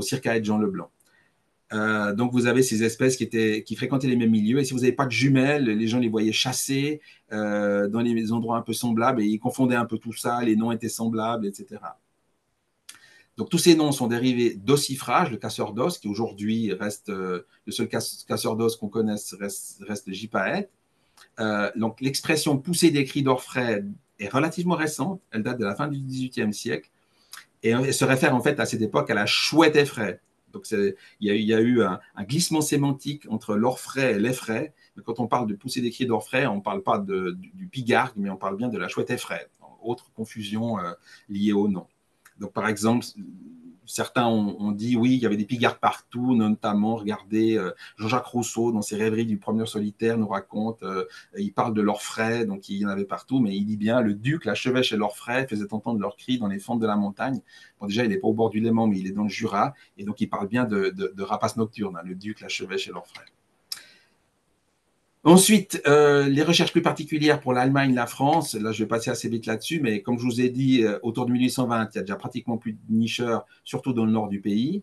S1: Circaète Jean Leblanc. Donc vous avez ces espèces qui fréquentaient les mêmes milieux, et si vous n'avez pas de jumelles, les gens les voyaient chasser dans les endroits un peu semblables, et ils confondaient un peu tout ça, les noms étaient semblables, etc. Donc, tous ces noms sont dérivés d'ossifrage, le casseur d'os, qui aujourd'hui reste le seul casseur d'os qu'on connaisse, reste le gypaète. Donc, l'expression poussée des cris d'orfraie est relativement récente. Elle date de la fin du XVIIIe siècle et elle se réfère en fait à cette époque à la chouette effraie. Donc, il y a eu un glissement sémantique entre l'orfraie et l'effraie. Mais quand on parle de pousser des cris d'orfraie, on ne parle pas du pigargue, mais on parle bien de la chouette effraie. Autre confusion liée au nom. Donc, par exemple, certains ont dit oui, il y avait des pigargues partout, notamment, regardez, Jean-Jacques Rousseau, dans ses rêveries du promeneur solitaire, nous raconte, il parle de l'orfraie, donc il y en avait partout, mais il dit bien le duc, la chevêche et l'orfraie faisaient entendre leurs cris dans les fentes de la montagne. Bon, déjà, il n'est pas au bord du Léman, mais il est dans le Jura, et donc il parle bien de rapaces nocturnes, hein, le duc, la chevêche et l'orfraie. Ensuite, les recherches plus particulières pour l'Allemagne, la France, là je vais passer assez vite là-dessus, mais comme je vous ai dit, autour de 1820, il y a déjà pratiquement plus de nicheurs, surtout dans le nord du pays.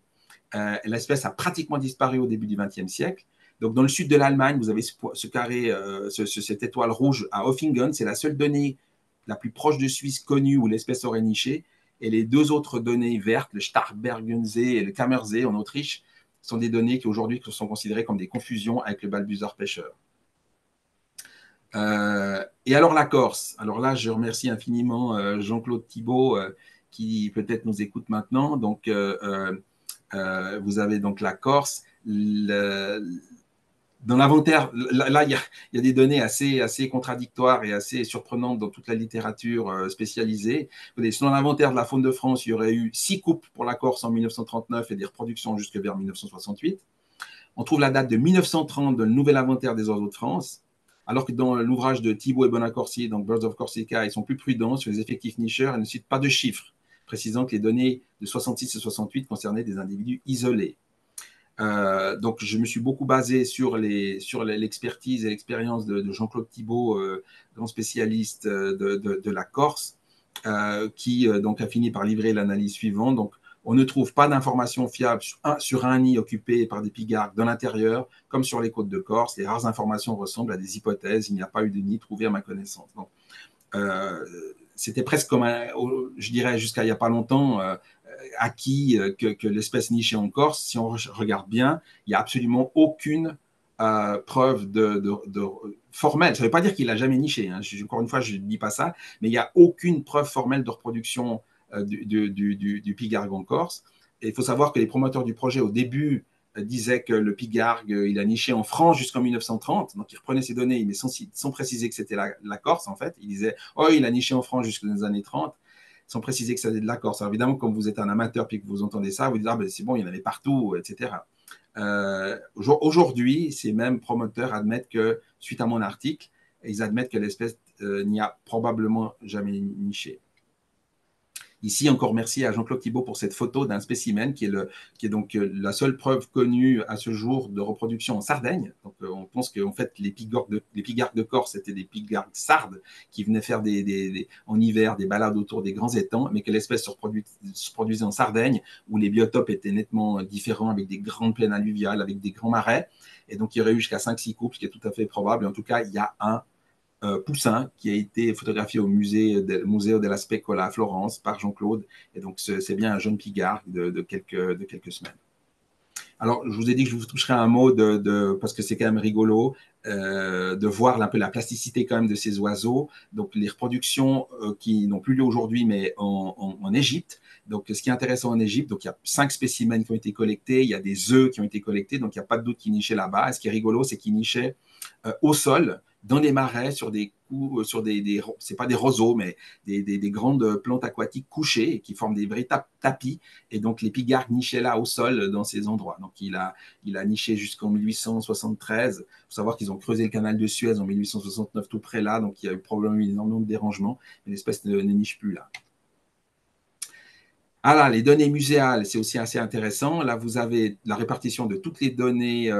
S1: L'espèce a pratiquement disparu au début du XXe siècle. Donc dans le sud de l'Allemagne, vous avez ce carré, cette étoile rouge à Oeffingen, c'est la seule donnée la plus proche de Suisse connue où l'espèce aurait niché. Et les deux autres données vertes, le Starkbergensee et le Kammersee en Autriche, sont des données qui aujourd'hui sont considérées comme des confusions avec le balbuzard pêcheur. Et alors la Corse. Alors là, je remercie infiniment Jean-Claude Thibault qui peut-être nous écoute maintenant. Donc, vous avez donc la Corse. Dans l'inventaire, là, il y a des données assez contradictoires et assez surprenantes dans toute la littérature spécialisée. Selon l'inventaire de la faune de France, il y aurait eu 6 coupes pour la Corse en 1939 et des reproductions jusque vers 1968. On trouve la date de 1930 dans le nouvel inventaire des oiseaux de France. Alors que dans l'ouvrage de Thibault et Bonaccorsi, donc Birds of Corsica, ils sont plus prudents sur les effectifs nicheurs et ne citent pas de chiffres, précisant que les données de 66 et 68 concernaient des individus isolés. Donc, je me suis beaucoup basé sur l'expertise et l'expérience de Jean-Claude Thibault, grand spécialiste de la Corse, qui donc a fini par livrer l'analyse suivante. Donc, on ne trouve pas d'informations fiables sur un nid occupé par des pigargues dans l'intérieur, comme sur les côtes de Corse. Les rares informations ressemblent à des hypothèses. Il n'y a pas eu de nid trouvé à ma connaissance. Donc, c'était presque comme, je dirais, jusqu'à il n'y a pas longtemps, acquis que l'espèce nichait en Corse. Si on regarde bien, il n'y a absolument aucune preuve formelle. Ça ne veut pas dire qu'il n'a jamais niché. Hein. Encore une fois, je ne dis pas ça, mais il n'y a aucune preuve formelle de reproduction du pigargue en Corse. Et il faut savoir que les promoteurs du projet, au début, disaient que le pigargue, il a niché en France jusqu'en 1930. Donc, ils reprenaient ces données, mais sans préciser que c'était la Corse, en fait. Ils disaient, oh, il a niché en France jusqu'aux années 30, sans préciser que c'était de la Corse. Alors, évidemment, comme vous êtes un amateur et que vous entendez ça, vous dites, ah, ben, c'est bon, il y en avait partout, etc. Aujourd'hui, ces mêmes promoteurs admettent que, suite à mon article, ils admettent que l'espèce n'y a probablement jamais niché. Ici, encore merci à Jean-Claude Thibault pour cette photo d'un spécimen qui est donc la seule preuve connue à ce jour de reproduction en Sardaigne. Donc, on pense qu'en fait, les pigargues de Corse étaient des pigargues sardes qui venaient faire en hiver des balades autour des grands étangs, mais que l'espèce se produisait en Sardaigne, où les biotopes étaient nettement différents, avec des grandes plaines alluviales, avec des grands marais. Et donc, il y aurait eu jusqu'à 5-6 couples, ce qui est tout à fait probable. Et en tout cas, il y a un poussin qui a été photographié au Museo della Specola à Florence par Jean-Claude. Et donc, c'est bien un jeune pigard de quelques semaines. Alors, je vous ai dit que je vous toucherai un mot parce que c'est quand même rigolo de voir un peu la plasticité quand même de ces oiseaux. Donc, les reproductions qui n'ont plus lieu aujourd'hui, mais en Égypte. Donc, ce qui est intéressant en Égypte, donc il y a 5 spécimens qui ont été collectés, il y a des œufs qui ont été collectés, donc il n'y a pas de doute qu'ils nichaient là-bas. Et ce qui est rigolo, c'est qu'ils nichaient au sol, dans les marais, sur c'est pas des roseaux, mais des grandes plantes aquatiques couchées qui forment des véritables tapis. Et donc, les pigargues nichaient là au sol dans ces endroits. Donc, il a niché jusqu'en 1873. Il faut savoir qu'ils ont creusé le canal de Suez en 1869, tout près là. Donc, il y a eu probablement énormément de dérangements. Mais l'espèce ne niche plus là. Ah là, les données muséales, c'est aussi assez intéressant. Là, vous avez la répartition de toutes les données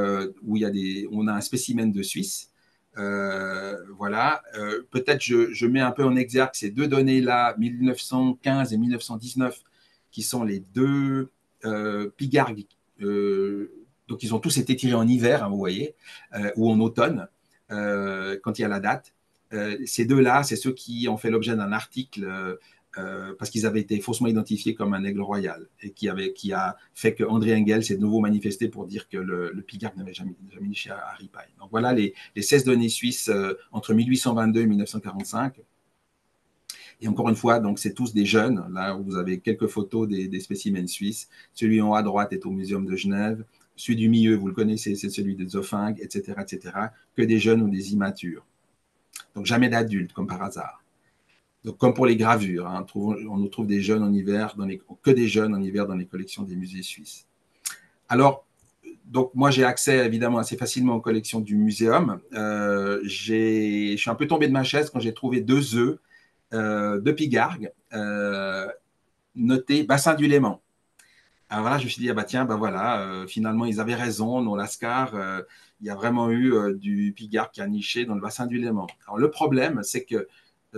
S1: où on a un spécimen de Suisse. Voilà. Peut-être je mets un peu en exergue ces deux données-là, 1915 et 1919, qui sont les deux pigargues. Donc, ils ont tous été tirés en hiver, hein, vous voyez, ou en automne, quand il y a la date. Ces deux-là, c'est ceux qui ont fait l'objet d'un article parce qu'ils avaient été faussement identifiés comme un aigle royal et qui a fait que André Engel s'est de nouveau manifesté pour dire que le pigargue n'avait jamais niché à Ripaille. Donc voilà les 16 données suisses entre 1822 et 1945. Et encore une fois, donc c'est tous des jeunes. Là, vous avez quelques photos des spécimens suisses. Celui en haut à droite est au Muséum de Genève. Celui du milieu, vous le connaissez, c'est celui de Zofingue, etc., etc. Que des jeunes ou des immatures. Donc jamais d'adultes, comme par hasard. Donc, comme pour les gravures, hein, on nous trouve des jeunes en hiver, que des jeunes en hiver dans les collections des musées suisses. Alors, donc moi j'ai accès évidemment assez facilement aux collections du muséum. Je suis un peu tombé de ma chaise quand j'ai trouvé 2 œufs de pigargues notés bassin du Léman. Alors là, je me suis dit, ah bah tiens, bah voilà, finalement ils avaient raison, non Lascar, il y a vraiment eu du pigargue qui a niché dans le bassin du Léman. Alors le problème, c'est que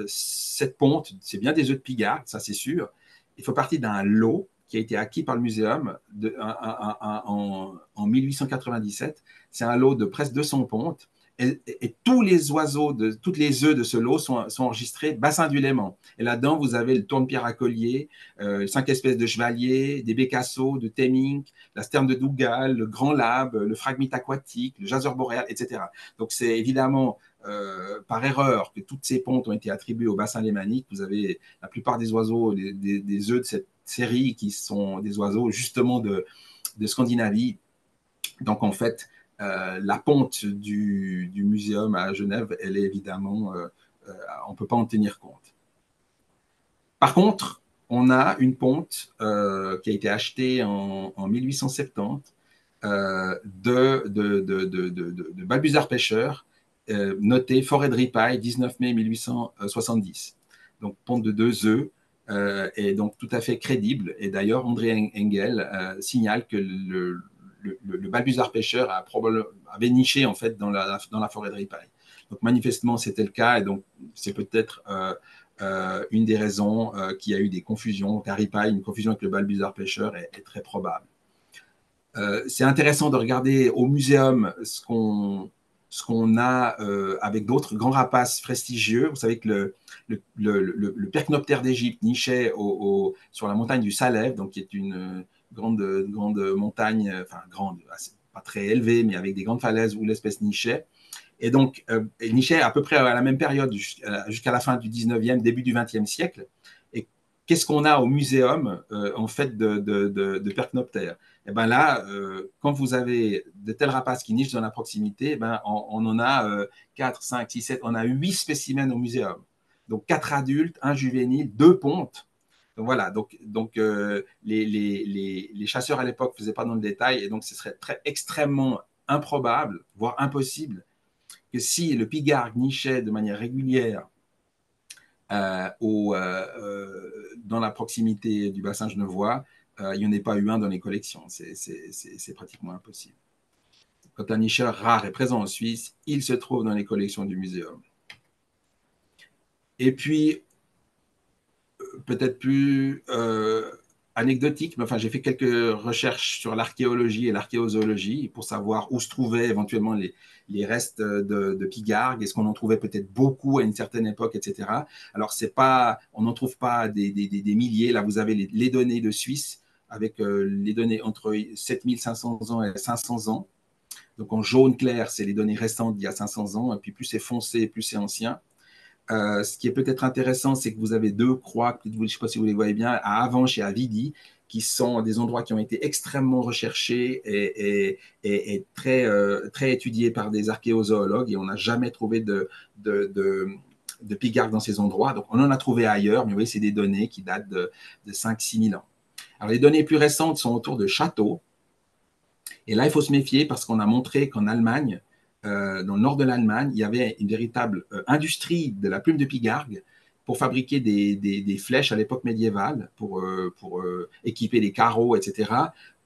S1: cette ponte, c'est bien des œufs de pigargue, ça c'est sûr. Il faut partie d'un lot qui a été acquis par le muséum en 1897. C'est un lot de presque 200 pontes. Et tous les oiseaux, toutes les œufs de ce lot sont enregistrés bassin du Léman. Et là-dedans, vous avez le tourne-pierre à collier, 5 espèces de chevaliers, des bécassos, de Temminck, la sterne de Dougal, le grand labe, le phragmite aquatique, le jaseur boréal, etc. Donc, c'est évidemment par erreur que toutes ces pontes ont été attribuées au bassin lémanique. Vous avez la plupart des oiseaux, des œufs de cette série qui sont des oiseaux justement de Scandinavie. Donc, en fait, la ponte du muséum à Genève, elle est évidemment, on ne peut pas en tenir compte. Par contre, on a une ponte qui a été achetée en 1870 de Balbuzard pêcheur, noté forêt de Ripaille, 19 mai 1870. Donc, ponte de 2 œufs, est donc tout à fait crédible. Et d'ailleurs, André Engel signale que le Balbuzard pêcheur avait niché en fait dans la forêt de Ripaille. Donc, manifestement, c'était le cas. Et donc, c'est peut-être une des raisons qu'il y a eu des confusions. À Ripaille, une confusion avec le Balbuzard pêcheur est très probable. C'est intéressant de regarder au muséum ce qu'on a avec d'autres grands rapaces prestigieux. Vous savez que le percnoptère d'Égypte nichait sur la montagne du Salève, donc qui est une grande montagne, enfin grande, pas très élevée, mais avec des grandes falaises où l'espèce nichait. Et donc, elle nichait à peu près à la même période, jusqu'à la fin du 19e, début du 20e siècle. Et qu'est-ce qu'on a au muséum, en fait, de percnoptères? Et bien là, quand vous avez de tels rapaces qui nichent dans la proximité, ben, on en a 4, 5, 6, 7, on a 8 spécimens au muséum. Donc, 4 adultes, 1 juvénile, 2 pontes. Donc voilà, donc les chasseurs à l'époque ne faisaient pas dans le détail, et donc ce serait extrêmement improbable, voire impossible, que si le pigargue nichait de manière régulière dans la proximité du bassin genevois, il n'y en a pas eu un dans les collections. C'est pratiquement impossible. Quand un nicheur rare est présent en Suisse, il se trouve dans les collections du muséum. Et puis, peut-être plus anecdotique, mais enfin, j'ai fait quelques recherches sur l'archéologie et l'archéozoologie pour savoir où se trouvaient éventuellement les restes de pigargues, est-ce qu'on en trouvait peut-être beaucoup à une certaine époque, etc. Alors, on n'en trouve pas des milliers. Là, vous avez les données de Suisse avec les données entre 7500 ans et 500 ans. Donc, en jaune clair, c'est les données récentes d'il y a 500 ans, et puis plus c'est foncé, plus c'est ancien. Ce qui est peut-être intéressant, c'est que vous avez deux croix, je ne sais pas si vous les voyez bien, à Avenches et à Vidi, qui sont des endroits qui ont été extrêmement recherchés et très étudiés par des archéozoologues, et on n'a jamais trouvé de pigargue dans ces endroits. Donc, on en a trouvé ailleurs, mais vous voyez, c'est des données qui datent de 5-6 000 ans. Alors, les données plus récentes sont autour de châteaux. Et là, il faut se méfier parce qu'on a montré qu'en Allemagne, dans le nord de l'Allemagne, il y avait une véritable industrie de la plume de pigargue pour fabriquer des flèches à l'époque médiévale, pour équiper les carreaux, etc.,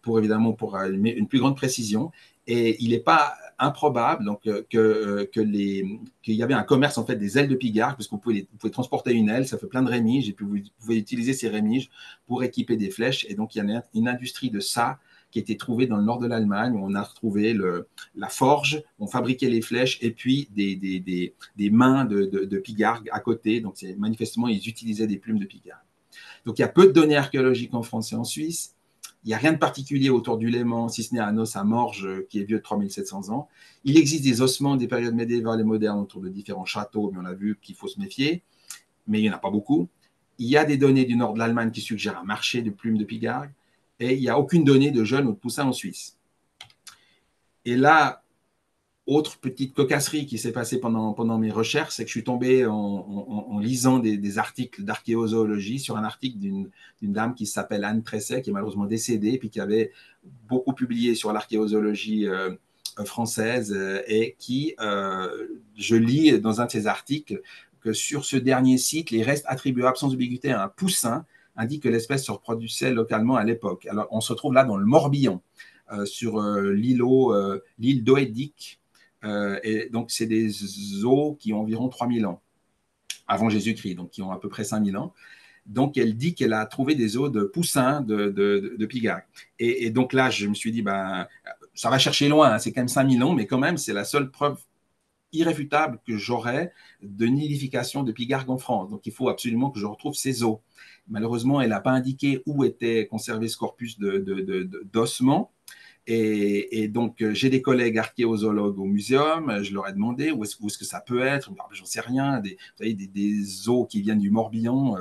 S1: évidemment pour une plus grande précision. Et il n'est pas improbable donc, qu'il y avait un commerce en fait des ailes de pigargue, parce que vous pouvez transporter une aile, ça fait plein de rémiges, et puis vous pouvez utiliser ces rémiges pour équiper des flèches. Et donc, il y a une industrie de ça qui était trouvée dans le nord de l'Allemagne, où on a retrouvé la forge, on fabriquait les flèches, et puis des mains de pigargue à côté. Donc, manifestement, ils utilisaient des plumes de pigargue. Donc, il y a peu de données archéologiques en France et en Suisse. Il n'y a rien de particulier autour du Léman, si ce n'est un os à Morges qui est vieux de 3700 ans. Il existe des ossements des périodes médiévales et modernes autour de différents châteaux, mais on a vu qu'il faut se méfier, mais il n'y en a pas beaucoup. Il y a des données du nord de l'Allemagne qui suggèrent un marché de plumes de pigargue, et il n'y a aucune donnée de jeunes ou de poussins en Suisse. Et là, autre petite cocasserie qui s'est passée pendant mes recherches, c'est que je suis tombé en lisant des articles d'archéozoologie sur un article d'une dame qui s'appelle Anne Tresset, qui est malheureusement décédée, puis qui avait beaucoup publié sur l'archéozoologie française, et qui, je lis dans un de ses articles, que sur ce dernier site, les restes attribuables sans ambiguïté à un poussin indiquent que l'espèce se reproduisait localement à l'époque. Alors, on se trouve là dans le Morbihan, sur l'île d'Oedic. Et donc, c'est des os qui ont environ 3000 ans, avant Jésus-Christ, donc qui ont à peu près 5000 ans. Donc, elle dit qu'elle a trouvé des os de poussins de pigargue. Et donc là, je me suis dit, ben, ça va chercher loin, hein, c'est quand même 5000 ans, mais quand même, c'est la seule preuve irréfutable que j'aurais de nidification de pigargue en France. Donc, il faut absolument que je retrouve ces os. Malheureusement, elle n'a pas indiqué où était conservé ce corpus d'ossements. Et donc, j'ai des collègues archéozoologues au muséum, je leur ai demandé où est-ce que ça peut être. Ils me disent, j'en sais rien, vous savez, des os qui viennent du Morbihan,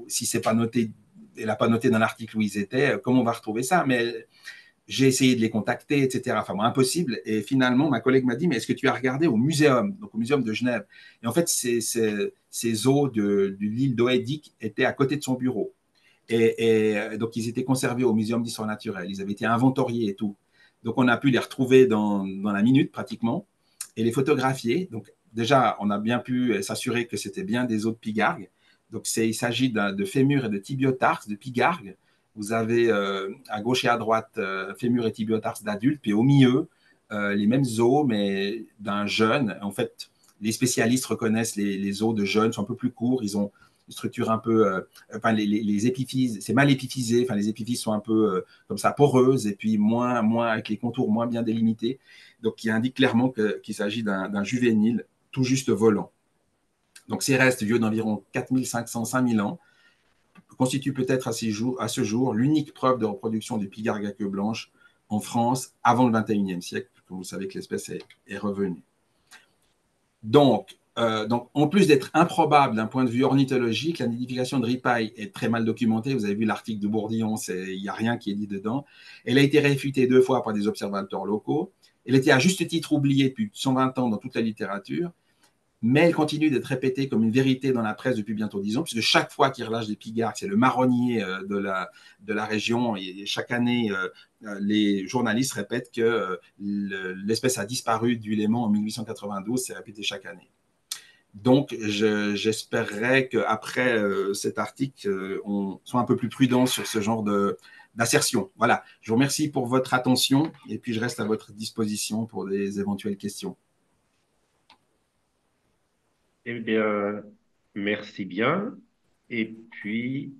S1: si c'est pas noté, elle n'a pas noté dans l'article où ils étaient, comment on va retrouver ça? Mais j'ai essayé de les contacter, etc. Enfin, bon, impossible. Et finalement, ma collègue m'a dit, mais est-ce que tu as regardé au muséum, donc au muséum de Genève? Et en fait, ces os de l'île d'Oedic étaient à côté de son bureau. Et donc, ils étaient conservés au Muséum d'histoire naturelle. Ils avaient été inventoriés et tout. Donc, on a pu les retrouver dans la minute pratiquement et les photographier. Donc, déjà, on a bien pu s'assurer que c'était bien des os de pigargue. Donc, il s'agit de fémur et de tibiotarse de pigargue. Vous avez à gauche et à droite fémur et tibiotarse d'adultes, puis au milieu, les mêmes os, mais d'un jeune. En fait, les spécialistes reconnaissent les os de jeunes, sont un peu plus courts. Ils ont une structure un peu, enfin les épiphyses, c'est mal épiphysé, enfin les épiphyses sont un peu comme ça poreuses et puis moins avec les contours moins bien délimités, donc qui indique clairement qu'il s'agit d'un juvénile tout juste volant. Donc ces restes vieux d'environ 4500-5000 ans constituent peut-être à ce jour l'unique preuve de reproduction du pigargue à queue blanche en France avant le 21e siècle, comme vous savez que l'espèce est revenue. Donc, en plus d'être improbable d'un point de vue ornithologique, la nidification de ripaille est très mal documentée. Vous avez vu l'article de Bourdillon, il n'y a rien qui est dit dedans. Elle a été réfutée 2 fois par des observateurs locaux. Elle était à juste titre oubliée depuis 120 ans dans toute la littérature, mais elle continue d'être répétée comme une vérité dans la presse depuis bientôt 10 ans, puisque chaque fois qu'il relâche des pigargues, c'est le marronnier de la région, et chaque année, les journalistes répètent que l'espèce a disparu du Léman en 1892, c'est répété chaque année. Donc, j'espérerais qu'après cet article, on soit un peu plus prudent sur ce genre d'assertion. Voilà, je vous remercie pour votre attention et puis je reste à votre disposition pour des éventuelles questions.
S4: Eh bien, merci bien. Et puis,